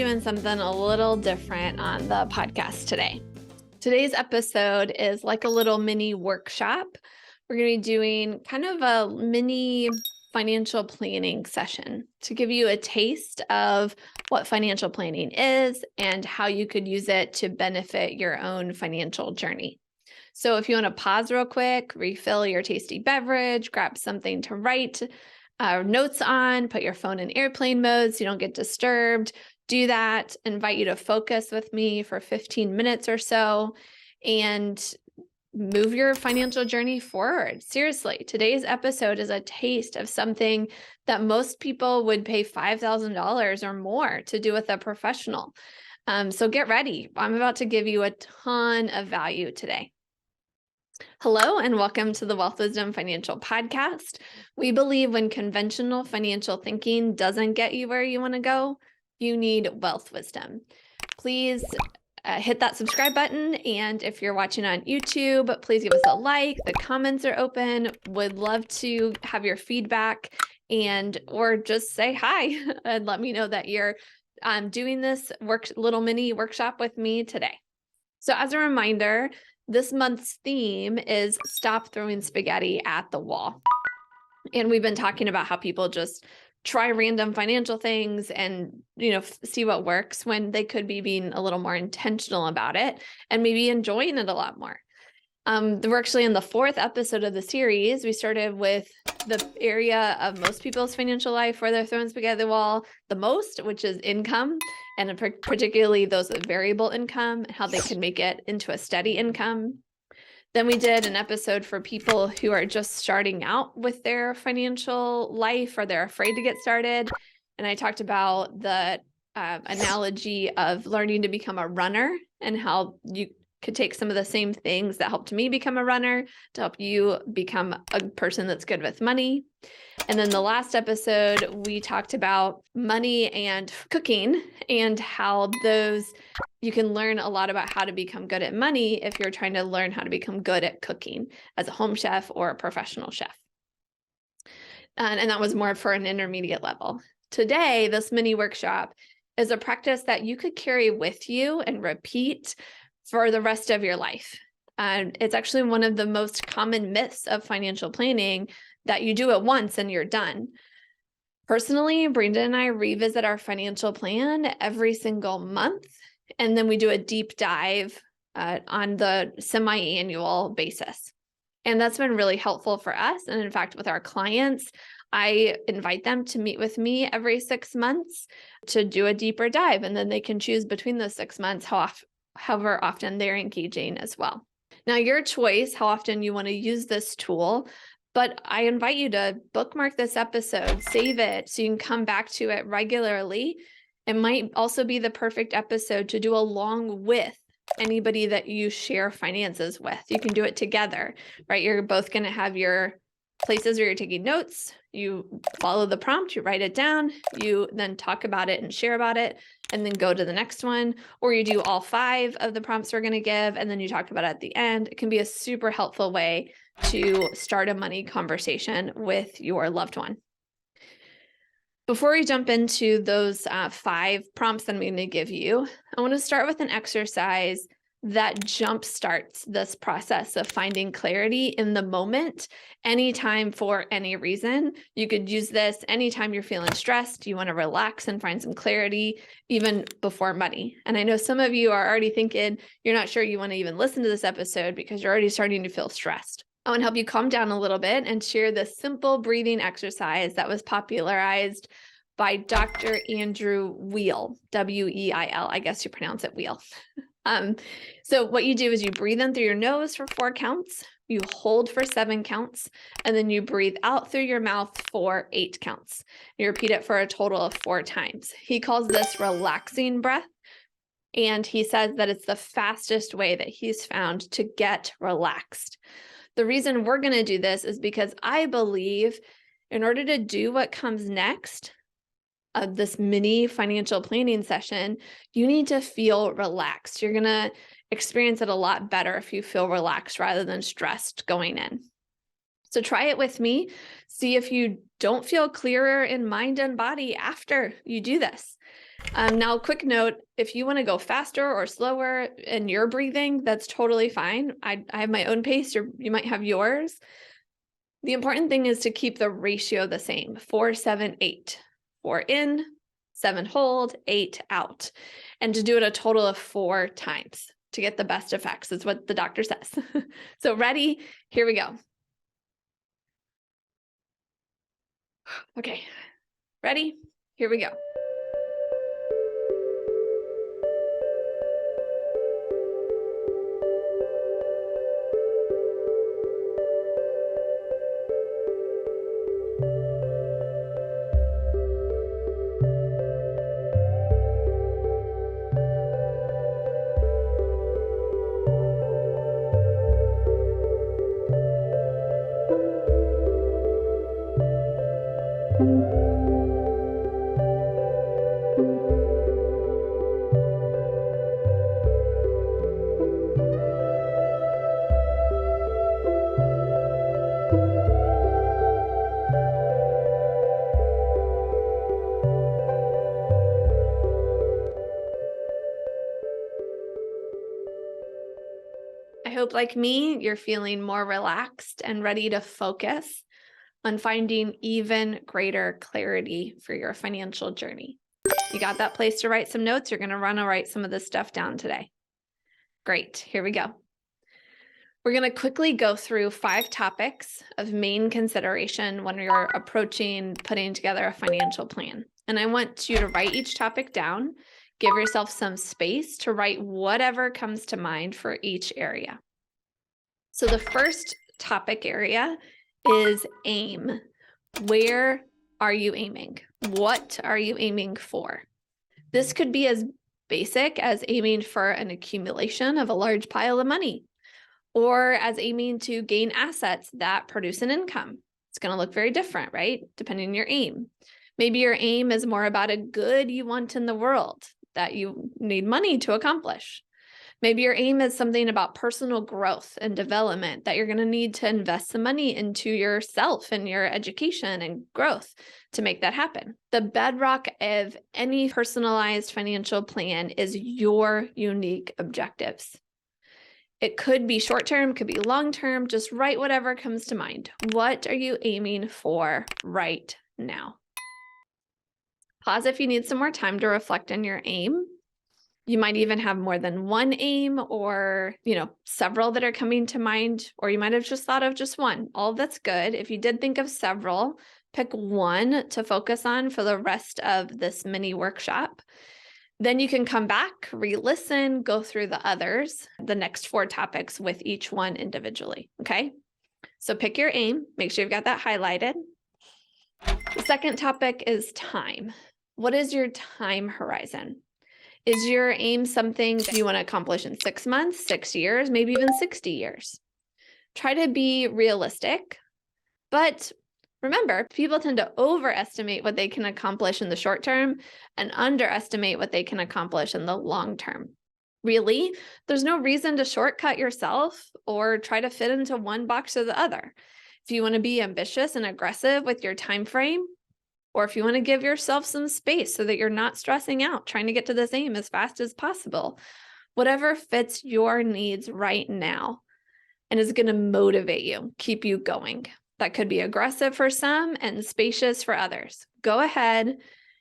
doing something a little different on the podcast today. Today's episode is like a little mini workshop. We're going to be doing kind of a mini financial planning session to give you a taste of what financial planning is and how you could use it to benefit your own financial journey. So if you want to pause real quick, refill your tasty beverage, grab something to write notes on, put your phone in airplane mode so you don't get disturbed. Do that. Invite you to focus with me for 15 minutes or so and move your financial journey forward. Seriously, today's episode is a taste of something that most people would pay $5,000 or more to do with a professional. So get ready. I'm about to give you a ton of value today. Hello, and welcome to the Wealth Wisdom Financial Podcast. We believe when conventional financial thinking doesn't get you where you want to go, you need wealth wisdom. Please hit that subscribe button. And if you're watching on YouTube, please give us a like. The comments are open. Would love to have your feedback or just say hi and let me know that you're doing this little mini workshop with me today. So as a reminder, this month's theme is stop throwing spaghetti at the wall. And we've been talking about how people just try random financial things and, see what works when they could be being a little more intentional about it and maybe enjoying it a lot more. We're actually in the 4th episode of the series. We started with the area of most people's financial life where they're throwing spaghetti at the wall the most, which is income, and particularly those with variable income, and how they can make it into a steady income. Then we did an episode for people who are just starting out with their financial life or they're afraid to get started. And I talked about the analogy of learning to become a runner and how you could take some of the same things that helped me become a runner to help you become a person that's good with money. And then the last episode, we talked about money and cooking and how you can learn a lot about how to become good at money if you're trying to learn how to become good at cooking as a home chef or a professional chef. And that was more for an intermediate level. Today, this mini workshop is a practice that you could carry with you and repeat for the rest of your life. It's actually one of the most common myths of financial planning that you do it once and you're done. Personally, Brenda and I revisit our financial plan every single month, and then we do a deep dive on the semi-annual basis. And that's been really helpful for us. And in fact, with our clients, I invite them to meet with me every 6 months to do a deeper dive, and then they can choose between those 6 months however often they're engaging as well. Now, your choice, how often you want to use this tool, but I invite you to bookmark this episode, save it so you can come back to it regularly. It might also be the perfect episode to do along with anybody that you share finances with. You can do it together, right? You're both going to have your places where you're taking notes. You follow the prompt, you write it down, you then talk about it and share about it, and then go to the next one. Or you do all 5 of the prompts we're going to give, and then you talk about it at the end. It can be a super helpful way to start a money conversation with your loved one. Before we jump into those 5 prompts that I'm going to give you, I want to start with an exercise that jumpstarts this process of finding clarity in the moment, anytime for any reason. You could use this anytime you're feeling stressed, you want to relax and find some clarity, even before money. And I know some of you are already thinking you're not sure you want to even listen to this episode because you're already starting to feel stressed. I want to help you calm down a little bit and share this simple breathing exercise that was popularized by Dr. Andrew Weil, W-E-I-L. I guess you pronounce it Weil. So what you do is you breathe in through your nose for 4 counts, you hold for 7 counts, and then you breathe out through your mouth for 8 counts. You repeat it for a total of 4 times. He calls this relaxing breath, and he says that it's the fastest way that he's found to get relaxed. The reason we're going to do this is because I believe in order to do what comes next, this mini financial planning session, you need to feel relaxed. You're going to experience it a lot better if you feel relaxed rather than stressed going in. So try it with me. See if you don't feel clearer in mind and body after you do this. Now, quick note, if you want to go faster or slower in your breathing, that's totally fine. I have my own pace, or you might have yours. The important thing is to keep the ratio the same, 4, 7, 8. 4 in, 7 hold, 8 out. And to do it a total of 4 times to get the best effects is what the doctor says. So ready? Here we go. Okay, ready? Here we go. I hope, like me, you're feeling more relaxed and ready to focus on finding even greater clarity for your financial journey. You got that place to write some notes? You're going to run and write some of this stuff down today. Great, here we go. We're going to quickly go through 5 topics of main consideration when you're approaching putting together a financial plan. And I want you to write each topic down. Give yourself some space to write whatever comes to mind for each area. So the first topic area is aim. Where are you aiming? What are you aiming for? This could be as basic as aiming for an accumulation of a large pile of money, or as aiming to gain assets that produce an income. It's going to look very different, right? Depending on your aim. Maybe your aim is more about a good you want in the world that you need money to accomplish. Maybe your aim is something about personal growth and development that you're going to need to invest some money into yourself and your education and growth to make that happen. The bedrock of any personalized financial plan is your unique objectives. It could be short-term, could be long-term, just write whatever comes to mind. What are you aiming for right now? Pause if you need some more time to reflect on your aim. You might even have more than one aim, or, several that are coming to mind, or you might have just thought of just one. All that's good. If you did think of several, pick one to focus on for the rest of this mini workshop. Then you can come back, re-listen, go through the others, the next 4 topics with each one individually, okay? So pick your aim, make sure you've got that highlighted. The second topic is time. What is your time horizon? Is your aim something that you want to accomplish in 6 months, 6 years, maybe even 60 years? Try to be realistic, but remember, people tend to overestimate what they can accomplish in the short term and underestimate what they can accomplish in the long term. Really, there's no reason to shortcut yourself or try to fit into one box or the other. If you want to be ambitious and aggressive with your time frame, or if you want to give yourself some space so that you're not stressing out, trying to get to this aim as fast as possible, whatever fits your needs right now and is going to motivate you, keep you going. That could be aggressive for some and spacious for others. Go ahead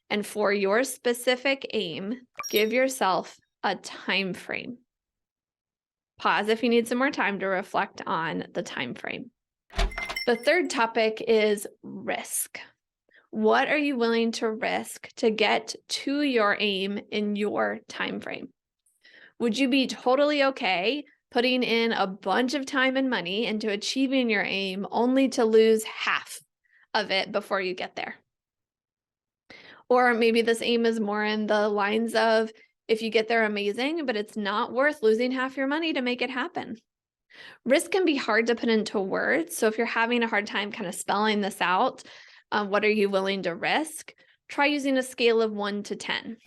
and for your specific aim, give yourself a time frame. Pause if you need some more time to reflect on the time frame. The third topic is risk. What are you willing to risk to get to your aim in your time frame? Would you be totally okay putting in a bunch of time and money into achieving your aim only to lose half of it before you get there? Or maybe this aim is more in the lines of, if you get there, amazing, but it's not worth losing half your money to make it happen. Risk can be hard to put into words. So if you're having a hard time kind of spelling this out, what are you willing to risk? Try using a scale of 1 to 10.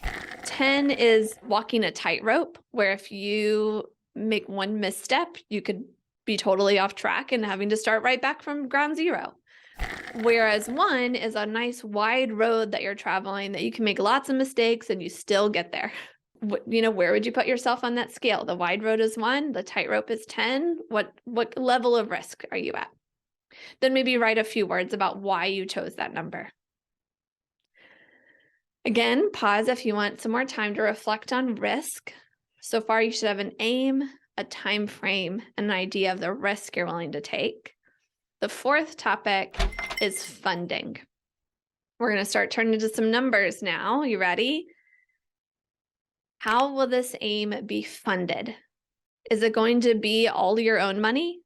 10 is walking a tightrope, where if you make one misstep, you could be totally off track and having to start right back from ground zero. Whereas 1 is a nice wide road that you're traveling that you can make lots of mistakes and you still get there. Where would you put yourself on that scale? The wide road is 1, the tightrope is 10. What level of risk are you at? Then maybe write a few words about why you chose that number. Again, pause if you want some more time to reflect on risk. So far, you should have an aim, a time frame, and an idea of the risk you're willing to take. The 4th topic is funding. We're going to start turning into some numbers now. You ready? How will this aim be funded? Is it going to be all your own money?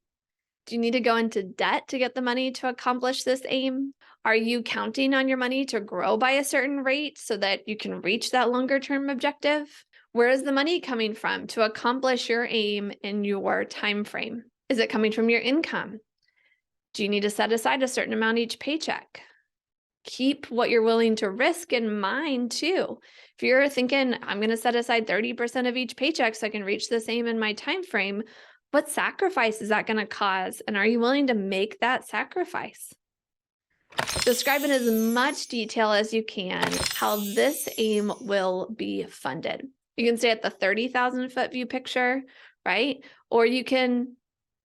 Do you need to go into debt to get the money to accomplish this aim? Are you counting on your money to grow by a certain rate so that you can reach that longer term objective? Where is the money coming from to accomplish your aim in your time frame? Is it coming from your income? Do you need to set aside a certain amount each paycheck? Keep what you're willing to risk in mind too. If you're thinking, I'm going to set aside 30% of each paycheck so I can reach this aim in my time frame, what sacrifice is that going to cause? And are you willing to make that sacrifice? Describe in as much detail as you can how this aim will be funded. You can stay at the 30,000 foot view picture, right? Or you can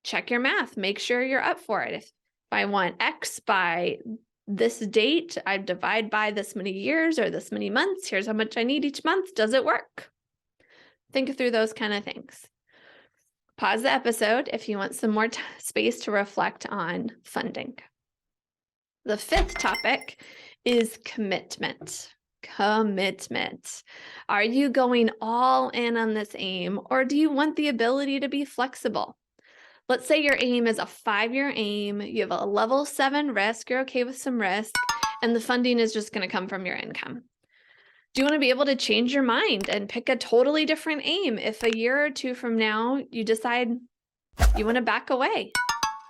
check your math, make sure you're up for it. If I want X by this date, I divide by this many years or this many months. Here's how much I need each month. Does it work? Think through those kind of things. Pause the episode if you want some more space to reflect on funding. The 5th topic is commitment. Commitment. Are you going all in on this aim, or do you want the ability to be flexible? Let's say your aim is a 5-year aim, you have a level 7 risk, you're okay with some risk, and the funding is just going to come from your income. Do you want to be able to change your mind and pick a totally different aim if a year or 2 from now you decide you want to back away?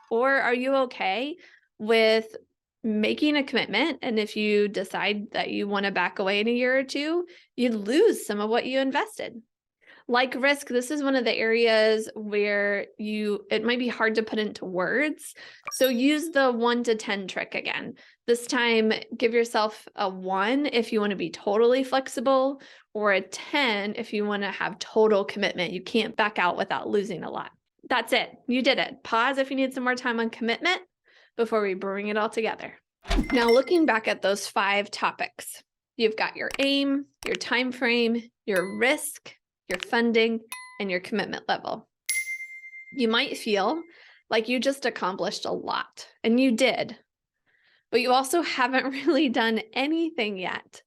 Or are you okay with making a commitment, and if you decide that you want to back away in a year or 2, you lose some of what you invested? Like risk, this is one of the areas where it might be hard to put into words. So use the 1 to 10 trick again. This time, give yourself a 1 if you want to be totally flexible, or a 10 if you want to have total commitment. You can't back out without losing a lot. That's it. You did it. Pause if you need some more time on commitment before we bring it all together. Now, looking back at those 5 topics, you've got your aim, your time frame, your risk, your funding, and your commitment level. You might feel like you just accomplished a lot, and you did, but you also haven't really done anything yet.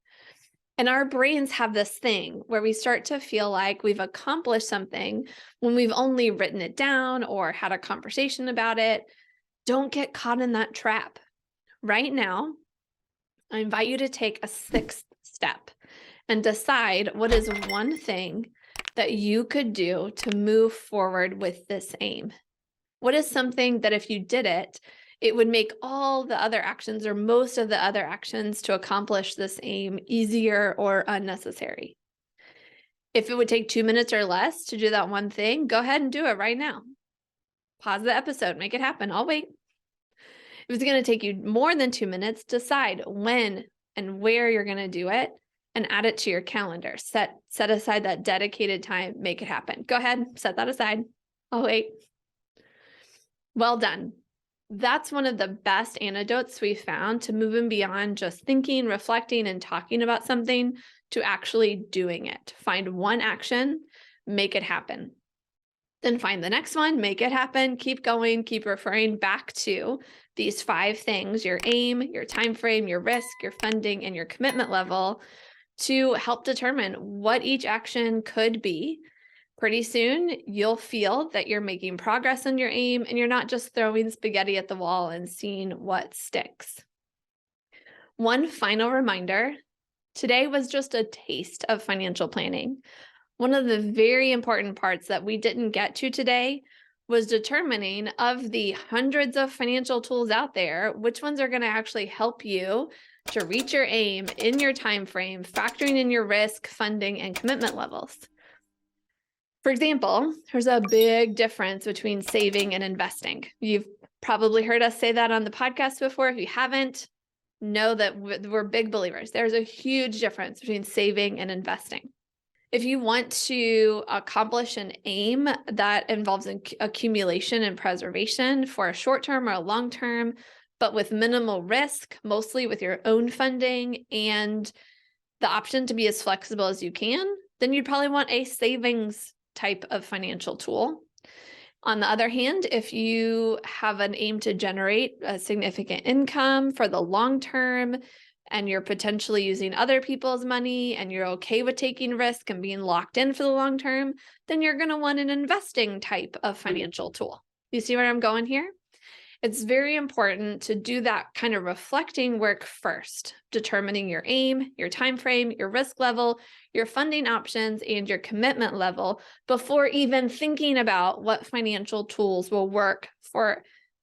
And our brains have this thing where we start to feel like we've accomplished something when we've only written it down or had a conversation about it. Don't get caught in that trap. Right now, I invite you to take a 6th step and decide what is one thing that you could do to move forward with this aim. What is something that if you did it, it would make all the other actions or most of the other actions to accomplish this aim easier or unnecessary? If it would take 2 minutes or less to do that one thing, go ahead and do it right now. Pause the episode, make it happen. I'll wait. If it's going to take you more than 2 minutes, decide when and where you're going to do it and add it to your calendar. Set aside that dedicated time, make it happen. Go ahead, set that aside. I'll wait. Well done. That's one of the best antidotes we found to moving beyond just thinking, reflecting, and talking about something to actually doing it. Find one action, make it happen. Then find the next one, make it happen, keep going, keep referring back to these 5 things, your aim, your time frame, your risk, your funding, and your commitment level, to help determine what each action could be. Pretty soon, you'll feel that you're making progress on your aim and you're not just throwing spaghetti at the wall and seeing what sticks. One final reminder, today was just a taste of financial planning. One of the very important parts that we didn't get to today was determining, of the hundreds of financial tools out there, which ones are going to actually help you to reach your aim in your time frame, factoring in your risk, funding, and commitment levels. For example, there's a big difference between saving and investing. You've probably heard us say that on the podcast before. If you haven't, know that we're big believers. There's a huge difference between saving and investing. If you want to accomplish an aim that involves accumulation and preservation for a short term or a long term, but with minimal risk, mostly with your own funding and the option to be as flexible as you can, then you'd probably want a savings type of financial tool. On the other hand, if you have an aim to generate a significant income for the long term, and you're potentially using other people's money and you're okay with taking risk and being locked in for the long term, then you're going to want an investing type of financial tool. You see where I'm going here? It's very important to do that kind of reflecting work first, determining your aim, your time frame, your risk level, your funding options, and your commitment level before even thinking about what financial tools will work for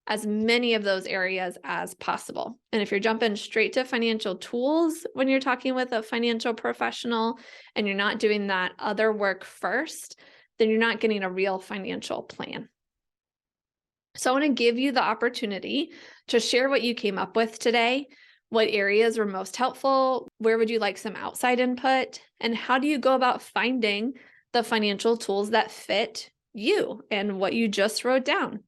as many of those areas as possible. And if you're jumping straight to financial tools when you're talking with a financial professional and you're not doing that other work first, then you're not getting a real financial plan. So I want to give you the opportunity to share what you came up with today. What areas were most helpful? Where would you like some outside input? And how do you go about finding the financial tools that fit you and what you just wrote down?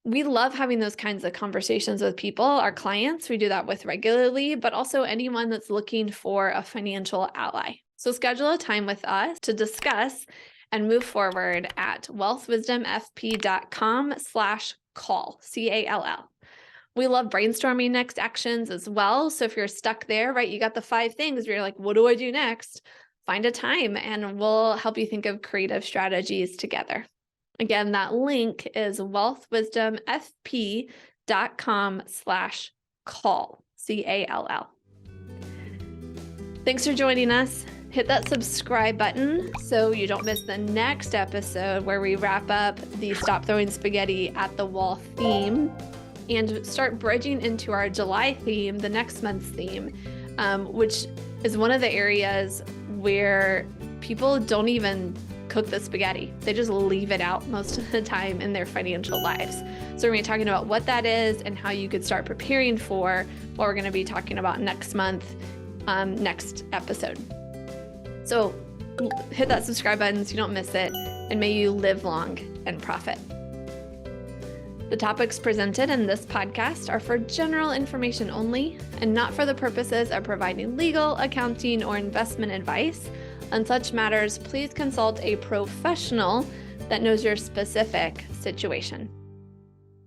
We love having those kinds of conversations with people, our clients. We do that with regularly, but also anyone that's looking for a financial ally. So schedule a time with us to discuss and move forward at wealthwisdomfp.com/call, CALL. We love brainstorming next actions as well. So if you're stuck there, right, you got the 5 things where you're like, what do I do next? Find a time and we'll help you think of creative strategies together. Again, that link is wealthwisdomfp.com/call, CALL. Thanks for joining us. Hit that subscribe button so you don't miss the next episode where we wrap up the Stop Throwing Spaghetti at the Wall theme and start bridging into our July theme, the next month's theme, which is one of the areas where people don't even cook the spaghetti. They just leave it out most of the time in their financial lives. So we're going to be talking about what that is and how you could start preparing for what we're going to be talking about next month, next episode. So hit that subscribe button so you don't miss it, and may you live long and profit. The topics presented in this podcast are for general information only and not for the purposes of providing legal, accounting, or investment advice. On such matters, please consult a professional that knows your specific situation.